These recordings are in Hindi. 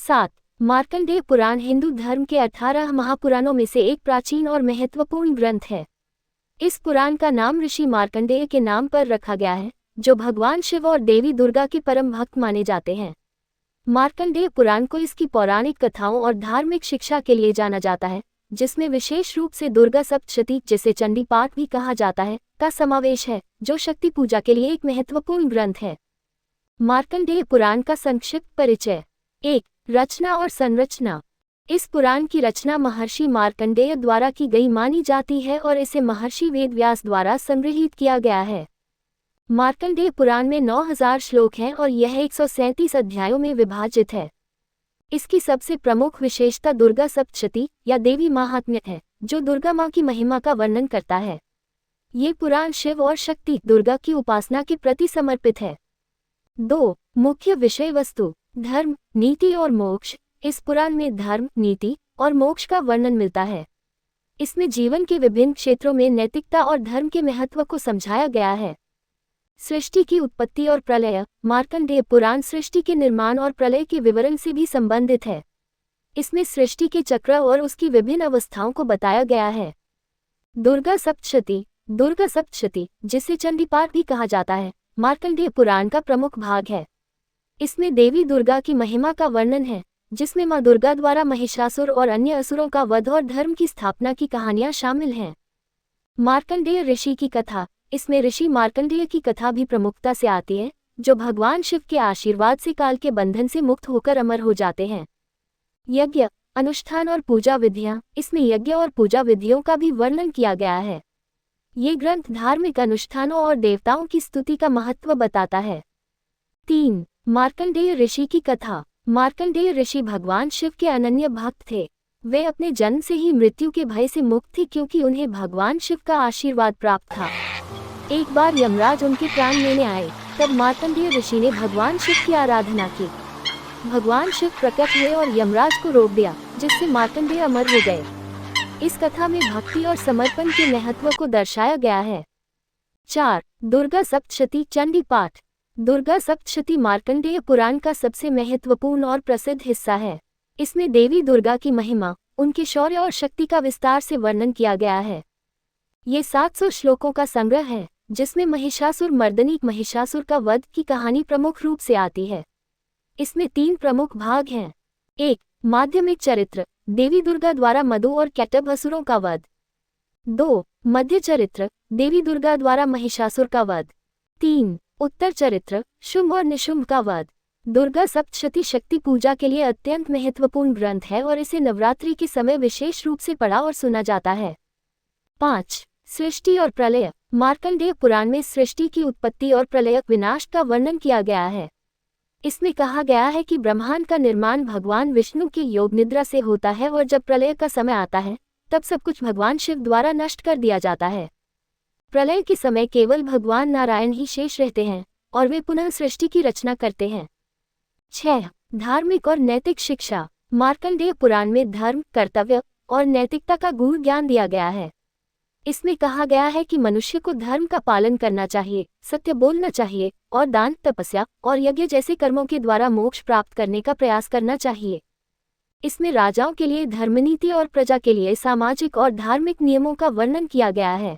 7. मार्कंडेय पुराण हिंदू धर्म के 18 महापुराणों में से एक प्राचीन और महत्वपूर्ण ग्रंथ है। इस पुराण का नाम ऋषि मार्कंडेय के नाम पर रखा गया है, जो भगवान शिव और देवी दुर्गा के परम भक्त माने जाते हैं। मार्कंडेय पुराण को इसकी पौराणिक कथाओं और धार्मिक शिक्षा के लिए जाना जाता है, जिसमें विशेष रूप से दुर्गा सप्तशती, जिसे चंडी पाठ भी कहा जाता है, का समावेश है, जो शक्ति पूजा के लिए एक महत्वपूर्ण ग्रंथ है। मार्कंडेय पुराण का संक्षिप्त परिचय। 1. रचना और संरचना। इस पुराण की रचना महर्षि मार्कंडेय द्वारा की गई मानी जाती है और इसे महर्षि वेदव्यास द्वारा संग्रहित किया गया है। मार्कंडेय पुराण में 9000 श्लोक हैं और यह 137 अध्यायों में विभाजित है। इसकी सबसे प्रमुख विशेषता दुर्गा सप्तशती या देवी महात्म्य है, जो दुर्गा माँ की महिमा का वर्णन करता है। ये पुराण शिव और शक्ति दुर्गा की उपासना के प्रति समर्पित है। 2. मुख्य विषय वस्तु। धर्म, नीति और मोक्ष। इस पुराण में धर्म, नीति और मोक्ष का वर्णन मिलता है। इसमें जीवन के विभिन्न क्षेत्रों में नैतिकता और धर्म के महत्व को समझाया गया है। सृष्टि की उत्पत्ति और प्रलय। मार्कंडेय पुराण सृष्टि के निर्माण और प्रलय के विवरण से भी संबंधित है। इसमें सृष्टि के चक्र और उसकी विभिन्न अवस्थाओं को बताया गया है। दुर्गा सप्तशती। दुर्गा सप्तशती, जिसे चंडी पाठ भी कहा जाता है, मार्कंडेय पुराण का प्रमुख भाग है। इसमें देवी दुर्गा की महिमा का वर्णन है, जिसमें मां दुर्गा द्वारा महिषासुर और अन्य असुरों का वध और धर्म की स्थापना की कहानियां शामिल हैं। मार्कंडेय ऋषि की कथा। इसमें ऋषि मार्कंडेय की कथा भी प्रमुखता से आती है, जो भगवान शिव के आशीर्वाद से काल के बंधन से मुक्त होकर अमर हो जाते हैं। यज्ञ, अनुष्ठान और पूजा विधियां। इसमें यज्ञ और पूजा विधियों का भी वर्णन किया गया है। ये ग्रंथ धार्मिक अनुष्ठानों और देवताओं की स्तुति का महत्व बताता है। 3. मार्कंडेय ऋषि की कथा। मार्कंडेय ऋषि भगवान शिव के अनन्य भक्त थे। वे अपने जन्म से ही मृत्यु के भय से मुक्त थे, क्योंकि उन्हें भगवान शिव का आशीर्वाद प्राप्त था। एक बार यमराज उनके प्राण लेने आए, तब मार्कंडेय ऋषि ने भगवान शिव की आराधना की। भगवान शिव प्रकट हुए और यमराज को रोक दिया, जिससे मार्कंडेय अमर हो गए। इस कथा में भक्ति और समर्पण के महत्व को दर्शाया गया है। 4. दुर्गा सप्तशती चंडी पाठ। दुर्गा सप्तशती मार्कंडेय पुराण का सबसे महत्वपूर्ण और प्रसिद्ध हिस्सा है। इसमें देवी दुर्गा की महिमा, उनके शौर्य और शक्ति का विस्तार से वर्णन किया गया है। ये 700 श्लोकों का संग्रह है, जिसमें महिषासुर मर्दनी महिषासुर का वध की कहानी प्रमुख रूप से आती है। इसमें 3 प्रमुख भाग हैं। 1. माध्यमिक चरित्र, देवी दुर्गा द्वारा मधु और कैटभ असुरों का वध। 2. मध्य चरित्र, देवी दुर्गा द्वारा महिषासुर का वध। 3. उत्तर चरित्र, शुंभ और निशुंभ का वध। दुर्गा सप्तशती शक्ति पूजा के लिए अत्यंत महत्वपूर्ण ग्रंथ है और इसे नवरात्रि के समय विशेष रूप से पढ़ा और सुना जाता है। 5. सृष्टि और प्रलय। मार्कंडेय पुराण में सृष्टि की उत्पत्ति और प्रलय विनाश का वर्णन किया गया है। इसमें कहा गया है कि ब्रह्मांड का निर्माण भगवान विष्णु की योग निद्रा से होता है और जब प्रलय का समय आता है, तब सब कुछ भगवान शिव द्वारा नष्ट कर दिया जाता है। प्रलय के समय केवल भगवान नारायण ही शेष रहते हैं और वे पुनः सृष्टि की रचना करते हैं। 6. धार्मिक और नैतिक शिक्षा। मार्कंडेय पुराण में धर्म, कर्तव्य और नैतिकता का गूढ़ ज्ञान दिया गया है। इसमें कहा गया है कि मनुष्य को धर्म का पालन करना चाहिए, सत्य बोलना चाहिए और दान, तपस्या और यज्ञ जैसे कर्मों के द्वारा मोक्ष प्राप्त करने का प्रयास करना चाहिए। इसमें राजाओं के लिए धर्मनीति और प्रजा के लिए सामाजिक और धार्मिक नियमों का वर्णन किया गया है।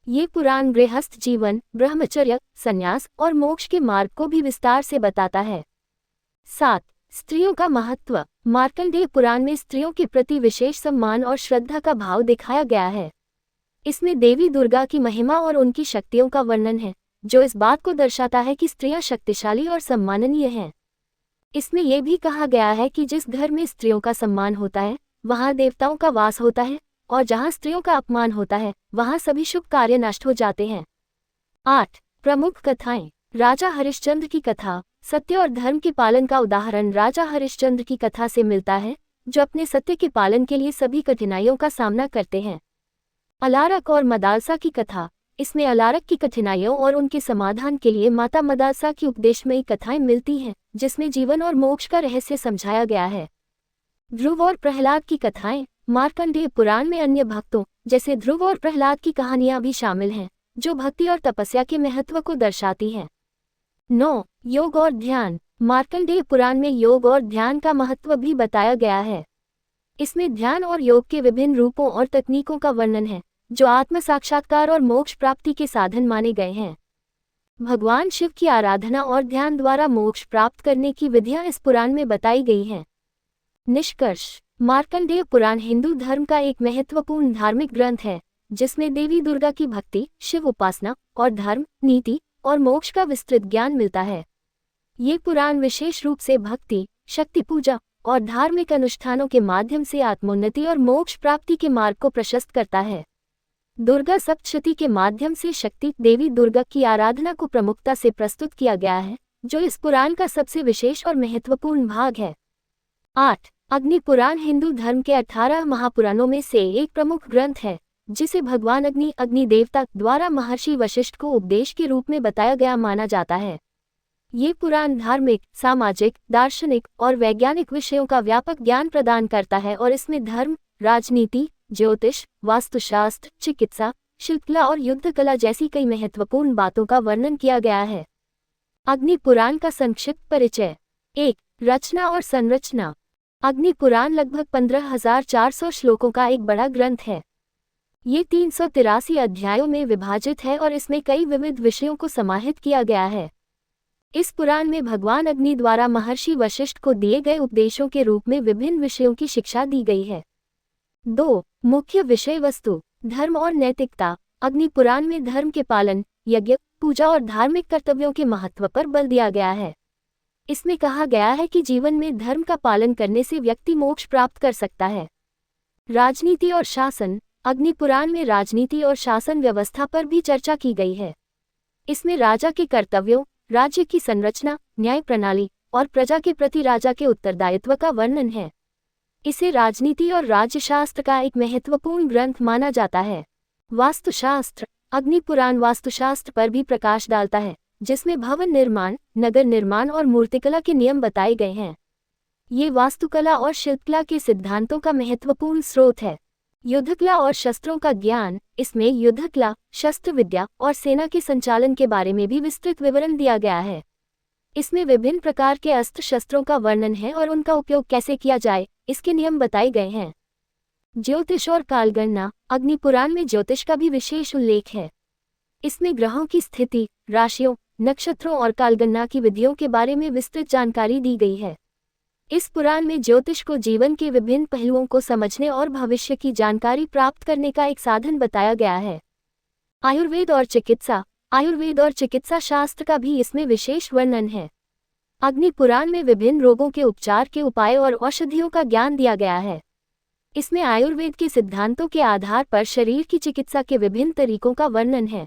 ये पुराण गृहस्थ जीवन, ब्रह्मचर्य, संन्यास और मोक्ष के मार्ग को भी विस्तार से बताता है। 7. स्त्रियों का महत्व। मार्कंडेय पुराण में स्त्रियों के प्रति विशेष सम्मान और श्रद्धा का भाव दिखाया गया है। इसमें देवी दुर्गा की महिमा और उनकी शक्तियों का वर्णन है, जो इस बात को दर्शाता है कि स्त्रियां शक्तिशाली और सम्माननीय हैं। इसमें यह भी कहा गया है कि जिस घर में स्त्रियों का सम्मान होता है, वहां देवताओं का वास होता है, और जहां स्त्रियों का अपमान होता है, वहां सभी शुभ कार्य नष्ट हो जाते हैं। 8. प्रमुख कथाएं। राजा हरिश्चंद्र की कथा। सत्य और धर्म के पालन का उदाहरण राजा हरिश्चंद्र की कथा से मिलता है, जो अपने सत्य के पालन के लिए सभी कठिनाइयों का सामना करते हैं। अलारक और मदालसा की कथा। इसमें अलारक की कठिनाइयों और उनके समाधान के लिए माता मदालसा की उपदेशमयी कथाएं मिलती हैं, जिसमें जीवन और मोक्ष का रहस्य समझाया गया है। ध्रुव और प्रहलाद की कथाएं। मार्कंडेय पुराण में अन्य भक्तों जैसे ध्रुव और प्रहलाद की कहानियां भी शामिल हैं, जो भक्ति और तपस्या के महत्व को दर्शाती हैं। 9. योग और ध्यान। मार्कंडेय पुराण में योग और ध्यान का महत्व भी बताया गया है। इसमें ध्यान और योग के विभिन्न रूपों और तकनीकों का वर्णन है, जो आत्म साक्षात्कार और मोक्ष प्राप्ति के साधन माने गए हैं। भगवान शिव की आराधना और ध्यान द्वारा मोक्ष प्राप्त करने की विधियां इस पुराण में बताई गई हैं। निष्कर्ष: मार्कंडेय पुराण हिंदू धर्म का एक महत्वपूर्ण धार्मिक ग्रंथ है, जिसमें देवी दुर्गा की भक्ति, शिव उपासना और धर्म, नीति और मोक्ष का विस्तृत ज्ञान मिलता है। ये पुराण विशेष रूप से भक्ति, शक्ति पूजा और धार्मिक अनुष्ठानों के माध्यम से आत्मोन्नति और मोक्ष प्राप्ति के मार्ग को प्रशस्त करता है। दुर्गा सप्तशती के माध्यम से शक्ति देवी दुर्गा की आराधना को प्रमुखता से प्रस्तुत किया गया है, जो इस पुराण का सबसे विशेष और महत्वपूर्ण भाग है। 8. अग्नि पुराण हिंदू धर्म के 18 महापुराणों में से एक प्रमुख ग्रंथ है, जिसे भगवान अग्नि देवता द्वारा महर्षि वशिष्ठ को उपदेश के रूप में बताया गया माना जाता है। ये पुराण धार्मिक, सामाजिक, दार्शनिक और वैज्ञानिक विषयों का व्यापक ज्ञान प्रदान करता है और इसमें धर्म, राजनीति, ज्योतिष, वास्तुशास्त्र, चिकित्सा, शिल्पकला और युद्ध कला जैसी कई महत्वपूर्ण बातों का वर्णन किया गया है। अग्नि पुराण का संक्षिप्त परिचय। 1. रचना और संरचना। अग्नि पुराण लगभग 15,400 श्लोकों का एक बड़ा ग्रंथ है। ये 383 अध्यायों में विभाजित है और इसमें कई विविध विषयों को समाहित किया गया है। इस पुराण में भगवान अग्नि द्वारा महर्षि वशिष्ठ को दिए गए उपदेशों के रूप में विभिन्न विषयों की शिक्षा दी गई है। 2. मुख्य विषय वस्तु। धर्म और नैतिकता। अग्नि पुराण में धर्म के पालन, यज्ञ, पूजा और धार्मिक कर्तव्यों के महत्व पर बल दिया गया है। इसमें कहा गया है कि जीवन में धर्म का पालन करने से व्यक्ति मोक्ष प्राप्त कर सकता है। राजनीति और शासन। अग्नि पुराण में राजनीति और शासन व्यवस्था पर भी चर्चा की गई है। इसमें राजा के कर्तव्यों, राज्य की संरचना, न्याय प्रणाली और प्रजा के प्रति राजा के उत्तरदायित्व का वर्णन है। इसे राजनीति और राज्यशास्त्र का एक महत्वपूर्ण ग्रंथ माना जाता है। वास्तुशास्त्र। अग्नि पुराण वास्तुशास्त्र पर भी प्रकाश डालता है, जिसमें भवन निर्माण, नगर निर्माण और मूर्तिकला के नियम बताए गए हैं। ये वास्तुकला और शिल्पकला के सिद्धांतों का महत्वपूर्ण स्रोत है। युद्धकला और शस्त्रों का ज्ञान। इसमें युद्धकला, शस्त्र विद्या और सेना के संचालन के बारे में भी विस्तृत विवरण दिया गया है। इसमें विभिन्न प्रकार के अस्त्र शस्त्रों का वर्णन है और उनका उपयोग कैसे किया जाए, इसके नियम बताए गए हैं। ज्योतिष और कालगणना। अग्नि पुराण में ज्योतिष का भी विशेष उल्लेख है। इसमें ग्रहों की स्थिति, राशियों, नक्षत्रों और कालगणना की विधियों के बारे में विस्तृत जानकारी दी गई है। इस पुराण में ज्योतिष को जीवन के विभिन्न पहलुओं को समझने और भविष्य की जानकारी प्राप्त करने का एक साधन बताया गया है। आयुर्वेद और चिकित्सा। आयुर्वेद और चिकित्सा शास्त्र का भी इसमें विशेष वर्णन है। अग्नि पुराण में विभिन्न रोगों के उपचार के उपाय और औषधियों का ज्ञान दिया गया है। इसमें आयुर्वेद के सिद्धांतों के आधार पर शरीर की चिकित्सा के विभिन्न तरीकों का वर्णन है।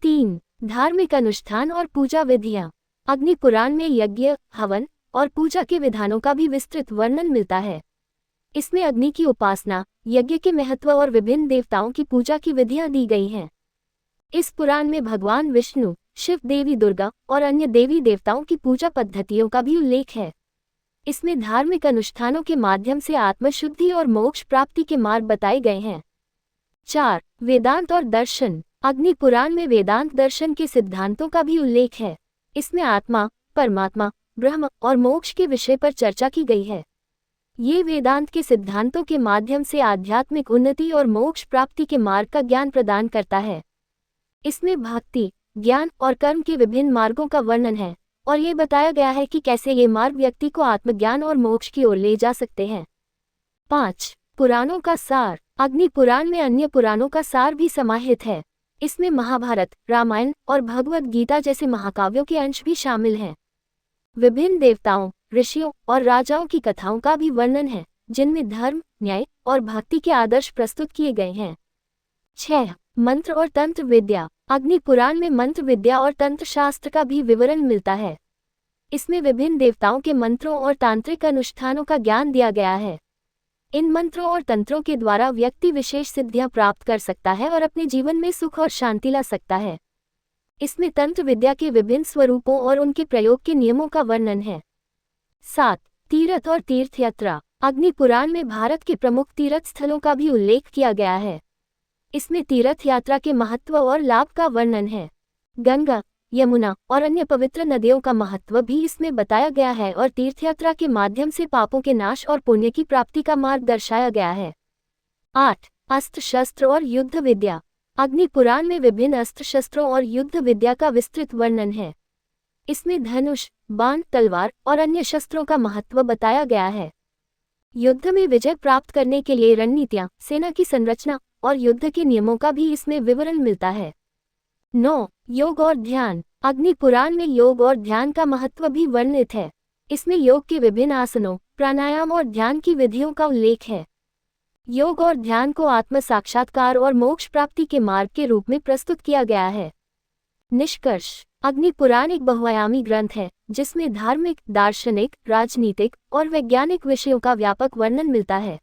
3. धार्मिक अनुष्ठान और पूजा विधियां। अग्नि पुराण में यज्ञ, हवन और पूजा के विधानों का भी विस्तृत वर्णन मिलता है। इसमें अग्नि की उपासना, यज्ञ के महत्व और विभिन्न देवताओं की पूजा की विधियां दी गई हैं। इस पुराण में भगवान विष्णु, शिव, देवी दुर्गा और अन्य देवी देवताओं की पूजा पद्धतियों का भी उल्लेख है। इसमें धार्मिक अनुष्ठानों के माध्यम से आत्मशुद्धि और मोक्ष प्राप्ति के मार्ग बताए गए हैं। 4. वेदांत और दर्शन। अग्नि पुराण में वेदांत दर्शन के सिद्धांतों का भी उल्लेख है। इसमें आत्मा, परमात्मा, ब्रह्म और मोक्ष के विषय पर चर्चा की गई है। ये वेदांत के सिद्धांतों के माध्यम से आध्यात्मिक उन्नति और मोक्ष प्राप्ति के मार्ग का ज्ञान प्रदान करता है। इसमें भक्ति, ज्ञान और कर्म के विभिन्न मार्गों का वर्णन है और ये बताया गया है कि कैसे ये मार्ग व्यक्ति को आत्मज्ञान और मोक्ष की ओर ले जा सकते हैं। 5. पुराणों का सार। अग्नि पुराण में अन्य पुराणों का सार भी समाहित है। इसमें महाभारत, रामायण और भगवद गीता जैसे महाकाव्यों के अंश भी शामिल हैं। विभिन्न देवताओं, ऋषियों और राजाओं की कथाओं का भी वर्णन है, जिनमें धर्म, न्याय और भक्ति के आदर्श प्रस्तुत किए गए हैं। 6. मंत्र और तंत्र विद्या। अग्नि पुराण में मंत्र विद्या और तंत्र शास्त्र का भी विवरण मिलता है। इसमें विभिन्न देवताओं के मंत्रों और तांत्रिक अनुष्ठानों का ज्ञान दिया गया है। इन मंत्रों और तंत्रों के द्वारा व्यक्ति विशेष सिद्धियां प्राप्त कर सकता है और अपने जीवन में सुख और शांति ला सकता है। इसमें तंत्र विद्या के विभिन्न स्वरूपों और उनके प्रयोग के नियमों का वर्णन है। 7. तीर्थ और तीर्थ यात्रा। अग्नि पुराण में भारत के प्रमुख तीर्थ स्थलों का भी उल्लेख किया गया है। इसमें तीर्थ यात्रा के महत्व और लाभ का वर्णन है। गंगा, यमुना और अन्य पवित्र नदियों का महत्व भी इसमें बताया गया है और तीर्थयात्रा के माध्यम से पापों के नाश और पुण्य की प्राप्ति का मार्ग दर्शाया गया है। 8. अस्त्र शस्त्र और युद्ध विद्या। अग्नि पुराण में विभिन्न अस्त्र शस्त्रों और युद्ध विद्या का विस्तृत वर्णन है। इसमें धनुष, बाण, तलवार और अन्य शस्त्रों का महत्व बताया गया है। युद्ध में विजय प्राप्त करने के लिए रणनीतियां, सेना की संरचना और युद्ध के नियमों का भी इसमें विवरण मिलता है। 9. योग और ध्यान। अग्नि पुराण में योग और ध्यान का महत्व भी वर्णित है। इसमें योग के विभिन्न आसनों, प्राणायाम और ध्यान की विधियों का उल्लेख है। योग और ध्यान को आत्म साक्षात्कार और मोक्ष प्राप्ति के मार्ग के रूप में प्रस्तुत किया गया है। निष्कर्ष। अग्नि पुराण एक बहुआयामी ग्रंथ है जिसमें धार्मिक, दार्शनिक, राजनीतिक और वैज्ञानिक विषयों का व्यापक वर्णन मिलता है।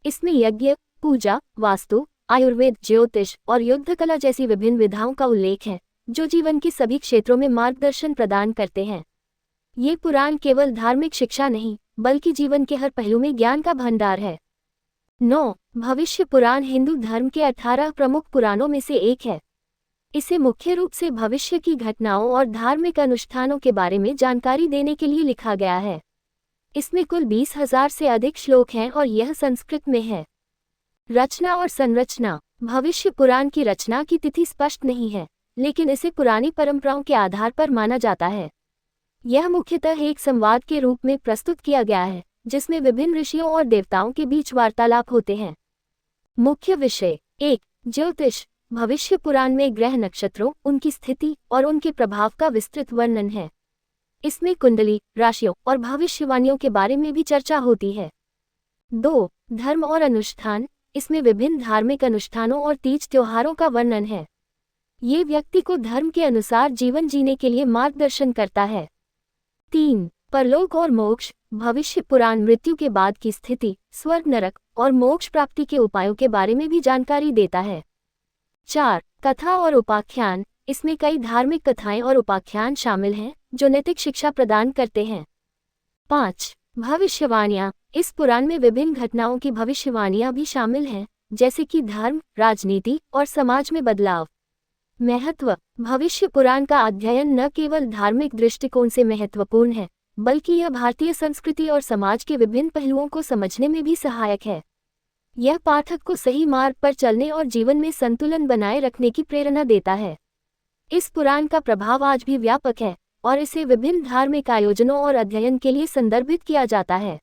इसमें यज्ञ, पूजा, वास्तु, आयुर्वेद, ज्योतिष और युद्ध कला जैसी विभिन्न विधाओं का उल्लेख है जो जीवन के सभी क्षेत्रों में मार्गदर्शन प्रदान करते हैं। ये पुराण केवल धार्मिक शिक्षा नहीं बल्कि जीवन के हर पहलू में ज्ञान का भंडार है। 9. भविष्य पुराण हिंदू धर्म के 18 प्रमुख पुराणों में से एक है। इसे मुख्य रूप से भविष्य की घटनाओं और धार्मिक अनुष्ठानों के बारे में जानकारी देने के लिए लिखा गया है। इसमें कुल 20,000 से अधिक श्लोक हैं और यह संस्कृत में है। रचना और संरचना। भविष्य पुराण की रचना की तिथि स्पष्ट नहीं है, लेकिन इसे पुरानी परंपराओं के आधार पर माना जाता है। यह मुख्यतः एक संवाद के रूप में प्रस्तुत किया गया है जिसमें विभिन्न ऋषियों और देवताओं के बीच वार्तालाप होते हैं। मुख्य विषय। 1. ज्योतिष। भविष्य पुराण में ग्रह नक्षत्रों, उनकी स्थिति और उनके प्रभाव का विस्तृत वर्णन है। इसमें कुंडली, राशियों और भविष्यवाणियों के बारे में भी चर्चा होती है। 2. धर्म और अनुष्ठान। इसमें विभिन्न धार्मिक अनुष्ठानों और तीज त्योहारों का वर्णन है। ये व्यक्ति को धर्म के अनुसार जीवन जीने के लिए मार्गदर्शन करता है। 3. परलोक और मोक्ष। भविष्य पुराण मृत्यु के बाद की स्थिति, स्वर्ग, नरक और मोक्ष प्राप्ति के उपायों के बारे में भी जानकारी देता है। 4. कथा और उपाख्यान। इसमें कई धार्मिक कथाएं और उपाख्यान शामिल हैं जो नैतिक शिक्षा प्रदान करते हैं। 5. भविष्यवाणियां। इस पुराण में विभिन्न घटनाओं की भविष्यवाणियां भी शामिल हैं, जैसे कि धर्म, राजनीति और समाज में बदलाव। महत्व। भविष्य पुराण का अध्ययन न केवल धार्मिक दृष्टिकोण से महत्वपूर्ण है, बल्कि यह भारतीय संस्कृति और समाज के विभिन्न पहलुओं को समझने में भी सहायक है। यह पाठक को सही मार्ग पर चलने और जीवन में संतुलन बनाए रखने की प्रेरणा देता है। इस पुराण का प्रभाव आज भी व्यापक है और इसे विभिन्न धार्मिक आयोजनों और अध्ययन के लिए संदर्भित किया जाता है।